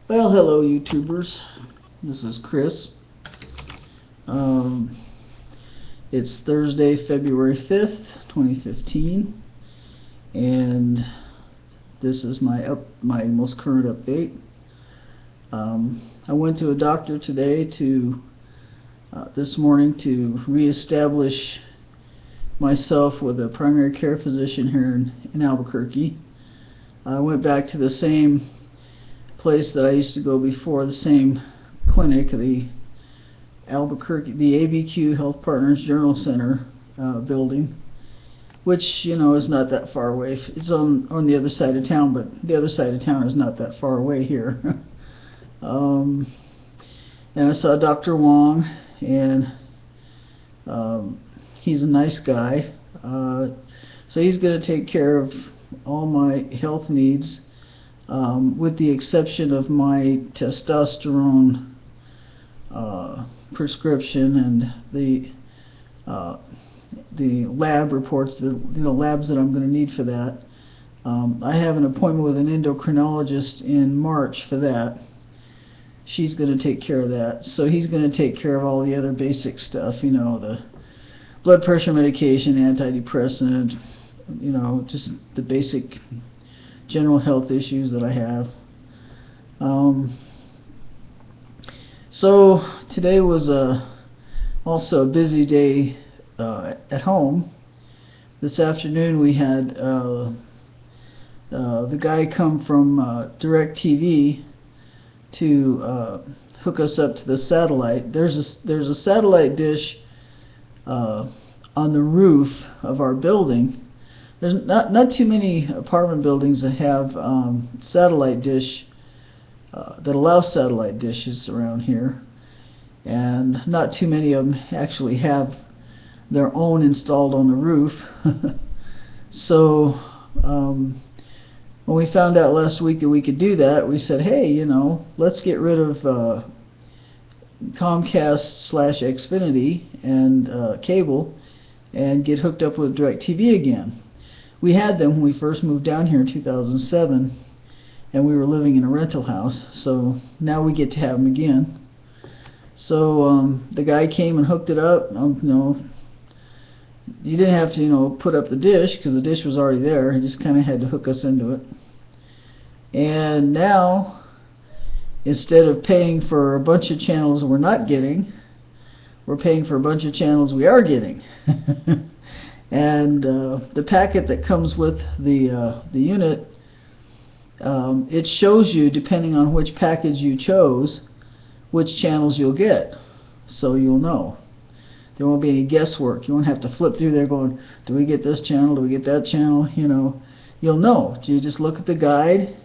Well, hello YouTubers. This is Chris. It's Thursday, February 5th, 2015, and this is my most current update. I went to a doctor today this morning to reestablish myself with a primary care physician here in Albuquerque. I went back to the same place that I used to go before, the same clinic, the ABQ Health Partners Journal Center building, which, you know, is not that far away. It's on the other side of town, but the other side of town is not that far away here. And I saw Dr. Wong, and he's a nice guy. So he's going to take care of all my health needs, with the exception of my testosterone prescription and the lab reports, the labs that I'm going to need for that. I have an appointment with an endocrinologist in March for that. She's going to take care of that. So he's going to take care of all the other basic stuff, you know, the blood pressure medication, antidepressant, you know, just the basic general health issues that I have. So today was also a busy day at home. This afternoon we had the guy come from DirecTV to hook us up to the satellite. There's a satellite dish on the roof of our building. There's not too many apartment buildings that have satellite dish that allow satellite dishes around here, and not too many of them actually have their own installed on the roof. So when we found out last week that we could do that, we said, hey, you know, let's get rid of Comcast/Xfinity and cable and get hooked up with DirecTV again. We had them when we first moved down here in 2007, and we were living in a rental house, so now we get to have them again. So the guy came and hooked it up. You know, you didn't have to, you know, put up the dish because the dish was already there. He just kind of had to hook us into it. And now, instead of paying for a bunch of channels we're not getting, we're paying for a bunch of channels we are getting. And the packet that comes with the unit, it shows you, depending on which package you chose, which channels you'll get. So you'll know. There won't be any guesswork. You won't have to flip through there going, do we get this channel, do we get that channel? You know, you'll know. You just look at the guide,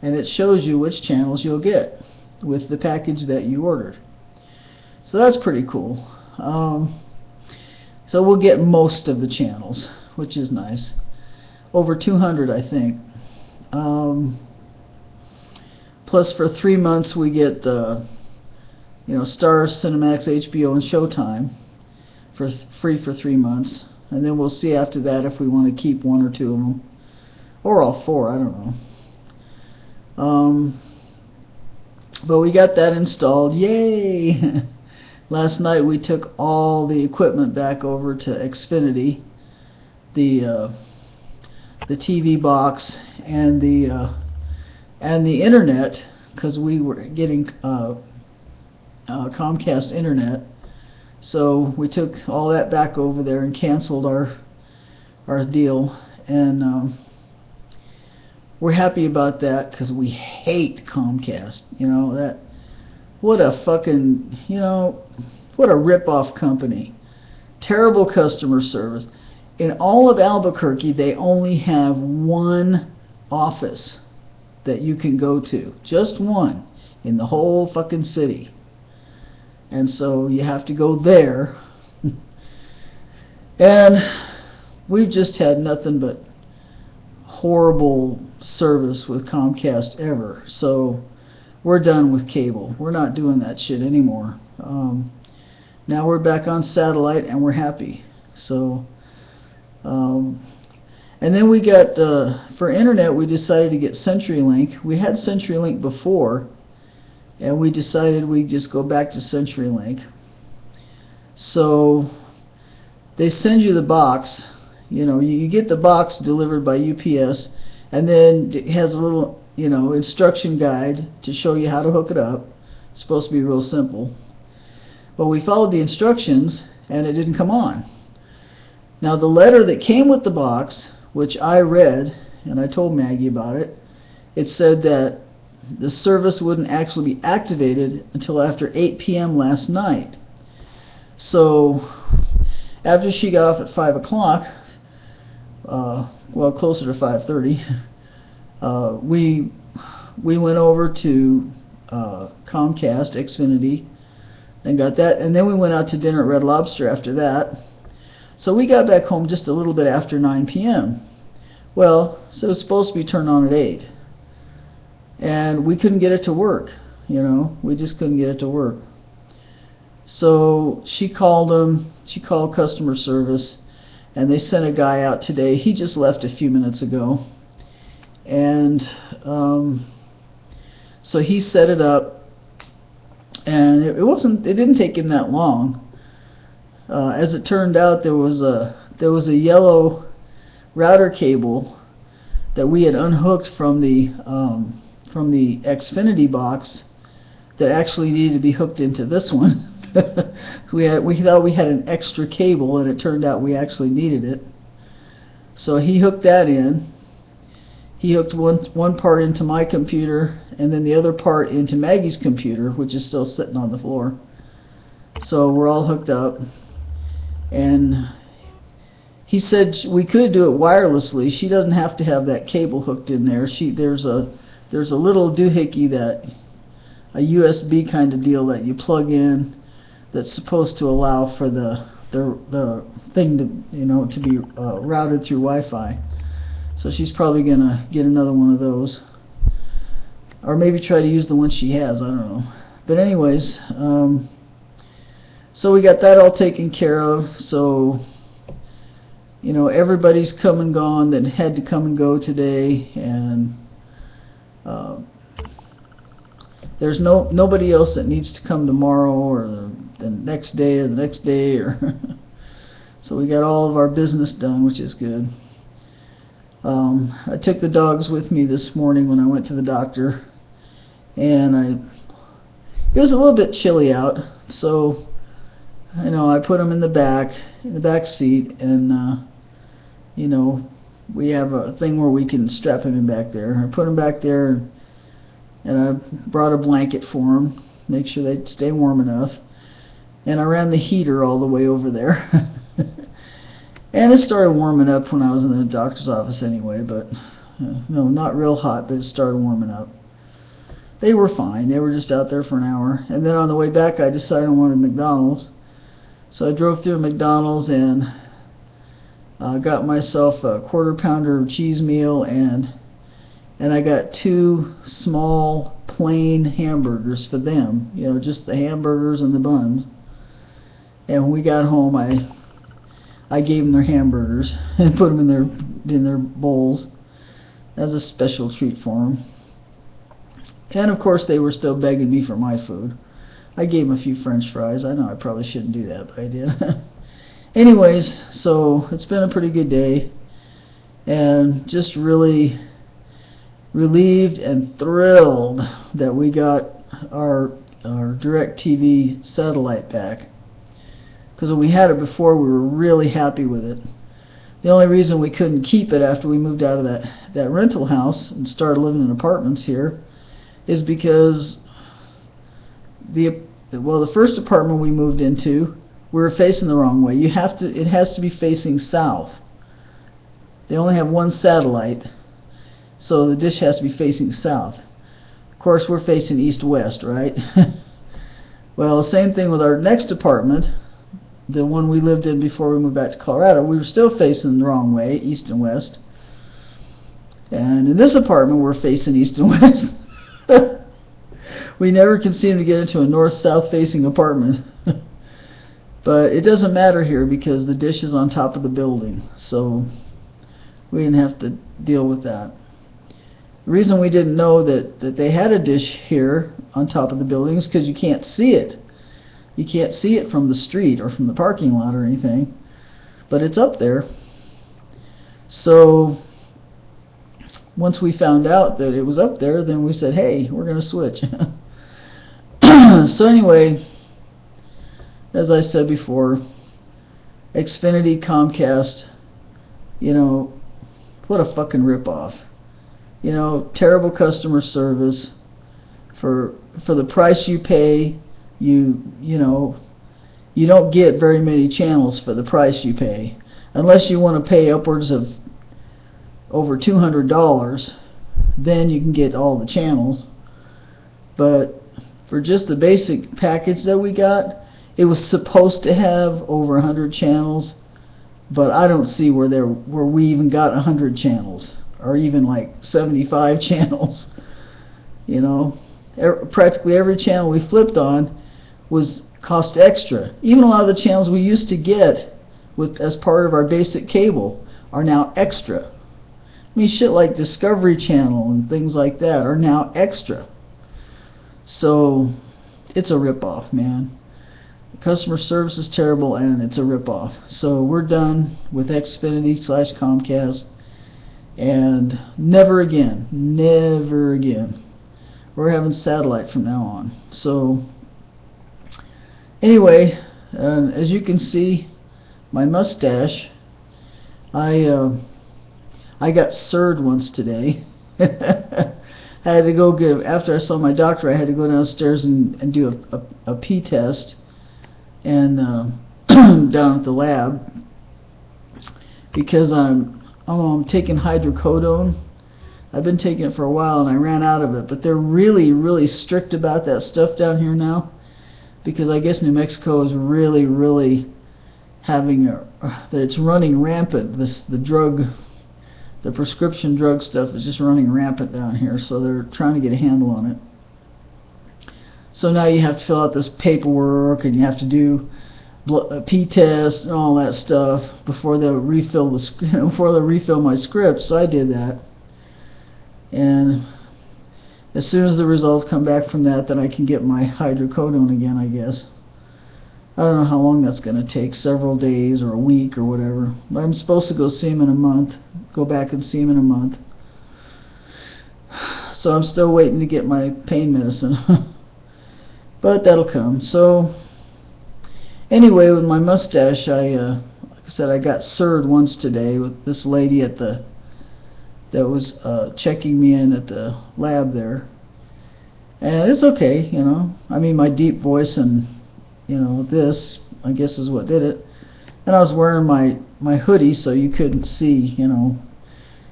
and it shows you which channels you'll get with the package that you ordered. So that's pretty cool. So we'll get most of the channels, which is nice. Over 200, I think. Plus, for 3 months, we get you know, Starz, Cinemax, HBO, and Showtime for free for 3 months, and then we'll see after that if we want to keep one or two of them, or all four. I don't know. But we got that installed. Yay! Last night we took all the equipment back over to Xfinity, the TV box and the internet, because we were getting Comcast internet. So we took all that back over there and canceled our deal, and we're happy about that because we hate Comcast. You know, that, what a fucking, you know, what a rip-off company. Terrible customer service. In all of Albuquerque, they only have one office that you can go to. Just one in the whole fucking city. And so you have to go there. And we've just had nothing but horrible service with Comcast ever. So we're done with cable. We're not doing that shit anymore. Now we're back on satellite, and we're happy. So And then we got, for internet, we decided to get CenturyLink. We had CenturyLink before, and we decided we'd just go back to CenturyLink. So they send you the box. You get the box delivered by UPS, and then it has a little, instruction guide to show you how to hook it up. It's supposed to be real simple. But we followed the instructions, and it didn't come on. Now the letter that came with the box, which I read, and I told Maggie about it, it said that the service wouldn't actually be activated until after 8 p.m. last night. So after she got off at 5 o'clock, well, closer to 5:30, we went over to Comcast, Xfinity, and got that, and then we went out to dinner at Red Lobster after that. So we got back home just a little bit after 9 p.m. Well, so it was supposed to be turned on at 8. And we couldn't get it to work, we just couldn't get it to work. So she called customer service, and they sent a guy out today. He just left a few minutes ago. And so he set it up, and it didn't take him that long. As it turned out, there was a yellow router cable that we had unhooked from the Xfinity box that actually needed to be hooked into this one. we thought we had an extra cable, and it turned out we actually needed it. So he hooked that in. He hooked one part into my computer, and then the other part into Maggie's computer, which is still sitting on the floor. So we're all hooked up. And he said we could do it wirelessly. She doesn't have to have that cable hooked in there. There's a little doohickey, a USB kind of deal that you plug in, that's supposed to allow for the thing to to be routed through Wi-Fi. So she's probably gonna get another one of those, or maybe try to use the one she has. I don't know. But anyways, so we got that all taken care of. So everybody's come and gone that had to come and go today, and there's nobody else that needs to come tomorrow or the next day or the next day, or so we got all of our business done, which is good. I took the dogs with me this morning when I went to the doctor, and it was a little bit chilly out, so I put them in the back seat, and we have a thing where we can strap them in back there. I put them back there, and I brought a blanket for them, make sure they'd stay warm enough, and I ran the heater all the way over there. And it started warming up when I was in the doctor's office anyway, but no, not real hot, but it started warming up. They were fine. They were just out there for an hour. And then on the way back, I decided I wanted McDonald's. So I drove through McDonald's and got myself a quarter-pounder cheese meal, and I got 2 small plain hamburgers for them. Just the hamburgers and the buns. And when we got home, I gave them their hamburgers and put them in their bowls as a special treat for them. And of course, they were still begging me for my food. I gave them a few French fries. I know I probably shouldn't do that, but I did. Anyways, so it's been a pretty good day, and just really relieved and thrilled that we got our DirecTV satellite back. Because when we had it before, we were really happy with it. The only reason we couldn't keep it after we moved out of that rental house and started living in apartments here is because the first apartment we moved into, we were facing the wrong way. It has to be facing south. They only have one satellite, so the dish has to be facing south. Of course, we're facing east-west, right? Well, same thing with our next apartment. The one we lived in before we moved back to Colorado, we were still facing the wrong way, east and west. And in this apartment, we're facing east and west. We never can seem to get into a north-south facing apartment. But it doesn't matter here because the dish is on top of the building. So We didn't have to deal with that. The reason we didn't know that they had a dish here on top of the building is because you can't see it. You can't see it from the street or from the parking lot or anything, but it's up there. So once we found out that it was up there, then we said, hey, we're going to switch. So anyway, as I said before, Xfinity, Comcast, you know, what a fucking ripoff. You know, terrible customer service. For the price you pay, you know, you don't get very many channels for the price you pay. Unless you want to pay upwards of over $200, then you can get all the channels. But for just the basic package that we got, it was supposed to have over 100 channels, but I don't see where we even got 100 channels, or even like 75 channels. You know, practically every channel we flipped on was cost extra. Even a lot of the channels we used to get as part of our basic cable are now extra. I mean, shit like Discovery Channel and things like that are now extra. So it's a ripoff, man. Customer service is terrible, and it's a ripoff. So we're done with Xfinity/Comcast, and never again, never again. We're having satellite from now on. So anyway, as you can see, my mustache, I got surd once today. I had to go get, after I saw my doctor, I had to go downstairs and do a pee test, and down at the lab, because I'm taking hydrocodone. I've been taking it for a while and I ran out of it, but they're really, really strict about that stuff down here now, because I guess New Mexico is really, really having it's running rampant. The prescription drug stuff is just running rampant down here, so they're trying to get a handle on it. So now you have to fill out this paperwork, and you have to do a pee test and all that stuff before they'll refill my script. So I did that, and as soon as the results come back from that, then I can get my hydrocodone again, I guess. I don't know how long that's going to take, several days or a week or whatever. But I'm supposed to go see him in a month, go back and see him in a month. So I'm still waiting to get my pain medicine. But that'll come. So anyway, with my mustache, like I said, I got surd once today with this lady that was checking me in at the lab there. And it's okay, you know. I mean, my deep voice and, you know, this, I guess, is what did it. And I was wearing my hoodie, so you couldn't see, you know,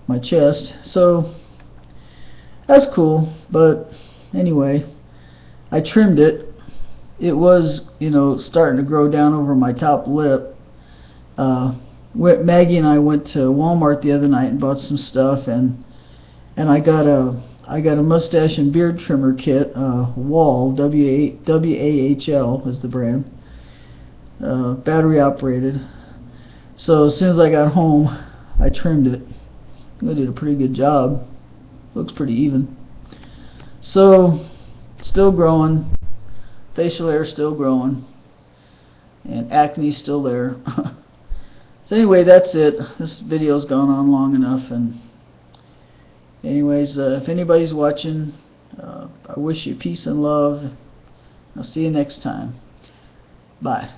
my chest. So that's cool. But anyway, I trimmed it. It was, you know, starting to grow down over my top lip. Maggie and I went to Walmart the other night and bought some stuff, and I got a mustache and beard trimmer kit, Wahl, W-A-H-L is the brand, battery operated. So as soon as I got home, I trimmed it. I did a pretty good job. Looks pretty even. So still growing, facial hair still growing, and acne still there. So anyway, that's it. This video's gone on long enough, and anyways, if anybody's watching, I wish you peace and love. I'll see you next time. Bye.